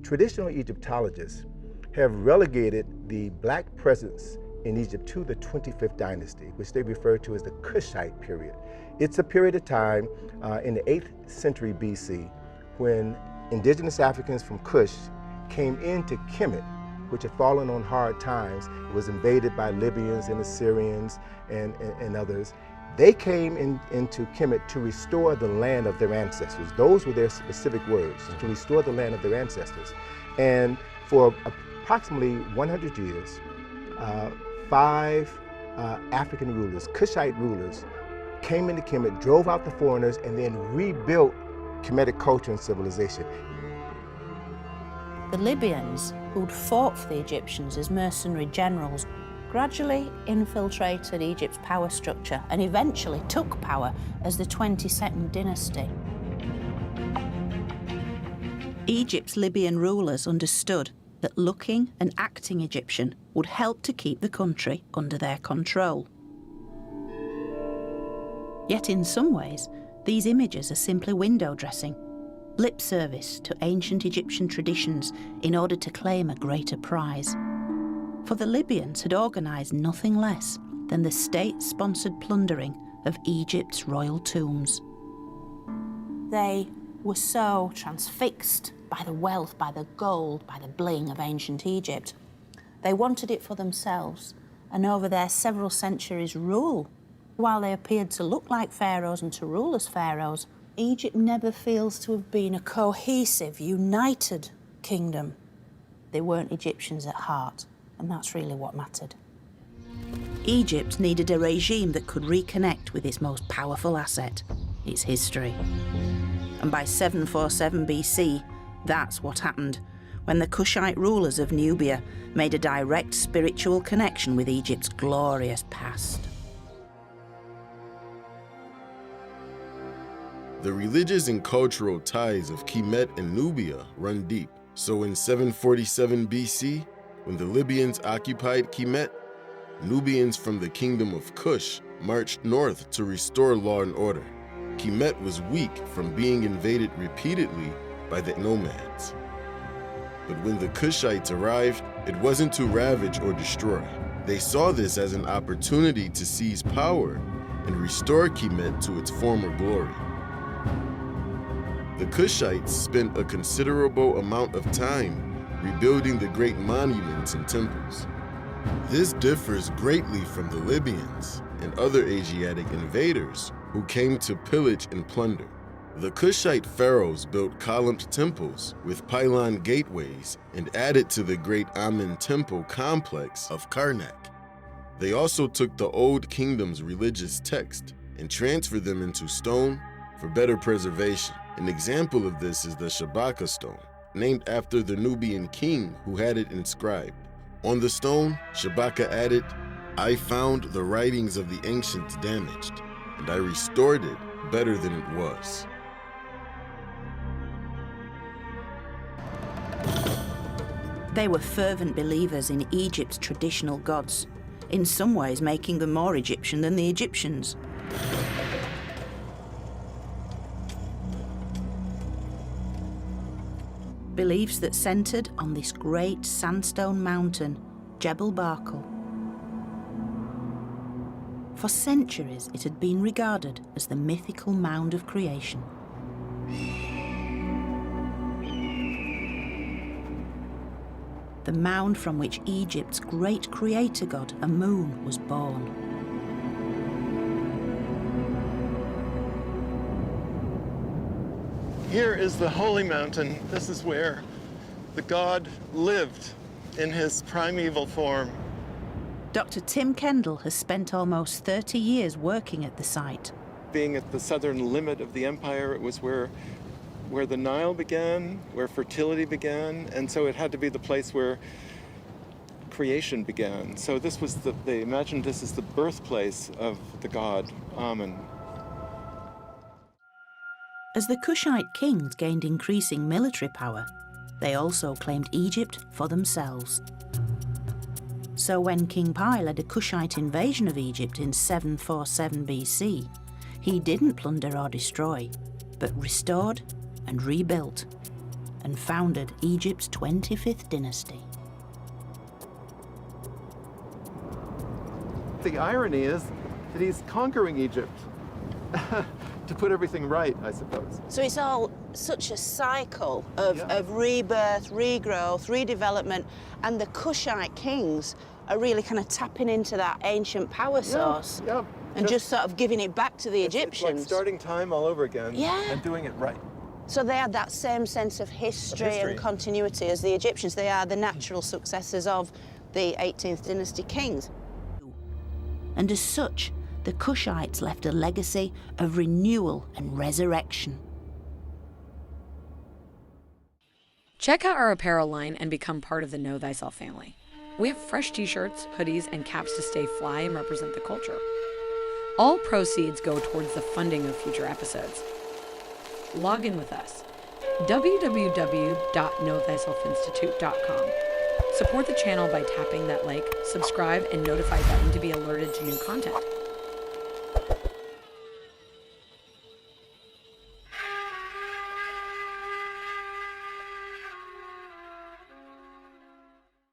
Traditional Egyptologists have relegated the black presence in Egypt to the 25th dynasty, which they refer to as the Kushite period. It's a period of time in the 8th century BC when indigenous Africans from Kush came into Kemet, which had fallen on hard times. It was invaded by Libyans and Assyrians and others. They came into Kemet to restore the land of their ancestors. Those were their specific words, to restore the land of their ancestors. And for approximately 100 years, 5 African rulers, Kushite rulers, came into Kemet, drove out the foreigners, and then rebuilt Kemetic culture and civilization. The Libyans, who'd fought for the Egyptians as mercenary generals, gradually infiltrated Egypt's power structure and eventually took power as the 22nd dynasty. Egypt's Libyan rulers understood that looking and acting Egyptian would help to keep the country under their control. Yet in some ways, these images are simply window dressing, lip service to ancient Egyptian traditions in order to claim a greater prize. For the Libyans had organised nothing less than the state-sponsored plundering of Egypt's royal tombs. They were so transfixed by the wealth, by the gold, by the bling of ancient Egypt. They wanted it for themselves, and over their several centuries' rule, while they appeared to look like pharaohs and to rule as pharaohs, Egypt never feels to have been a cohesive, united kingdom. They weren't Egyptians at heart, and that's really what mattered. Egypt needed a regime that could reconnect with its most powerful asset, its history. And by 747 BC, that's what happened, when the Kushite rulers of Nubia made a direct spiritual connection with Egypt's glorious past. The religious and cultural ties of Kemet and Nubia run deep. So in 747 BC, when the Libyans occupied Kemet, Nubians from the kingdom of Kush marched north to restore law and order. Kemet was weak from being invaded repeatedly by the nomads. But when the Kushites arrived, it wasn't to ravage or destroy. They saw this as an opportunity to seize power and restore Kemet to its former glory. The Kushites spent a considerable amount of time rebuilding the great monuments and temples. This differs greatly from the Libyans and other Asiatic invaders who came to pillage and plunder. The Kushite pharaohs built columned temples with pylon gateways and added to the great Amen temple complex of Karnak. They also took the old kingdom's religious text and transferred them into stone for better preservation. An example of this is the Shabaka stone, named after the Nubian king who had it inscribed. On the stone, Shabaka added, "I found the writings of the ancients damaged, and I restored it better than it was." They were fervent believers in Egypt's traditional gods, in some ways making them more Egyptian than the Egyptians. Beliefs that centred on this great sandstone mountain, Jebel Barkal. For centuries, it had been regarded as the mythical mound of creation. The mound from which Egypt's great creator god, Amun, was born. Here is the holy mountain. This is where the god lived in his primeval form. Dr. Tim Kendall has spent almost 30 years working at the site. Being at the southern limit of the empire, it was where the Nile began, where fertility began, and so it had to be the place where creation began. So this was they imagined this as the birthplace of the god Amun. As the Kushite kings gained increasing military power, they also claimed Egypt for themselves. So when King Pi led a Kushite invasion of Egypt in 747 BC, he didn't plunder or destroy, but restored and rebuilt. and founded Egypt's 25th dynasty. The irony is that he's conquering Egypt to put everything right, I suppose. So it's all such a cycle of rebirth, regrowth, redevelopment, and the Kushite kings are really kind of tapping into that ancient power source and just sort of giving it back to the Egyptians. It's like starting time all over again and doing it right. So they had that same sense of history and continuity as the Egyptians. They are the natural successors of the 18th dynasty kings. And as such, the Kushites left a legacy of renewal and resurrection. Check out our apparel line and become part of the Know Thyself family. We have fresh t-shirts, hoodies, and caps to stay fly and represent the culture. All proceeds go towards the funding of future episodes. Log in with us. www.knowthyselfinstitute.com. Support the channel by tapping that like, subscribe, and notify button to be alerted to new content.